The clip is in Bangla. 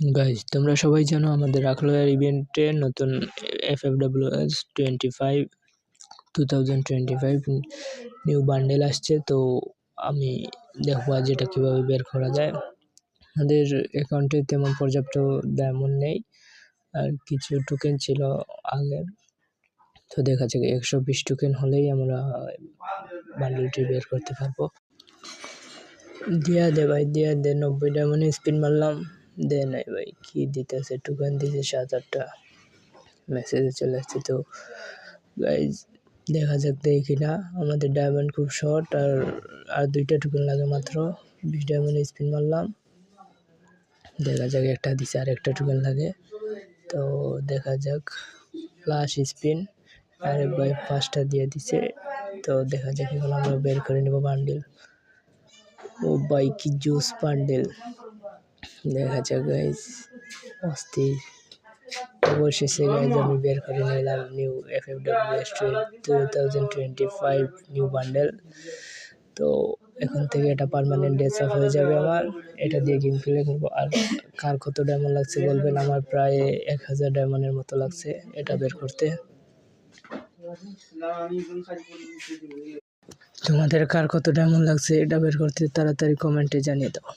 গাইজ তোমরা সবাই জানো আমাদের রাখলোয়ার ইভেন্টে নতুন FFWS 2025 নিউ বান্ডেল আসছে। তো আমি দেখবো আজ এটা কীভাবে বের করা যায়। আমাদের অ্যাকাউন্টে তেমন পর্যাপ্ত ডায়মন্ড নেই, আর কিছু টোকেন ছিল আগের। তো দেখা যাক 120 টোকেন হলেই আমরা বান্ডেলটি বের করতে পারবো। দিয়া দে ভাই, দিয়া দে। 90 ডায়মন্ডে স্পিন মারলাম, দে নাই ভাই। কি দিতেছে? টোকেন দিতে 7-8টা মেসেজে চলে আসছে। তো গাইজ দেখা যাক দেয় কিনা। আমাদের ডায়মন্ড খুব শর্ট, আর 2টা টোকেন লাগে মাত্র। 20 ডায়মন্ডে স্পিন মারলাম, দেখা যাক একটা দিছে, আর একটা টোকেন লাগে। তো দেখা যাক লাস্ট স্পিন, আরে ভাই 5টা দিয়ে দিছে। তো দেখা যাক এখন আমরা বের করে নেব বান্ডেল। ও ভাই কি জুস বান্ডেল, দেখা যাক গাইজ। অস্থির। অবশেষে গাইজ আমি বের করে নিলাম নিউ FFWS 2025 নিউ বান্ডেল। তো এখন থেকে এটা পার্মানেন্ট ড্রেস আপ হয়ে যাবে আমার। এটা দিয়ে গেম প্লে করবো। আর কার কত ডায়মন্ড লাগছে বলবেন? আমার প্রায় 1000 ডায়মন্ডের মতো লাগছে এটা বের করতে। তোমাদের কার কত ডায়মন্ড লাগছে এটা বের করতে তাড়াতাড়ি কমেন্টে জানিয়ে দাও।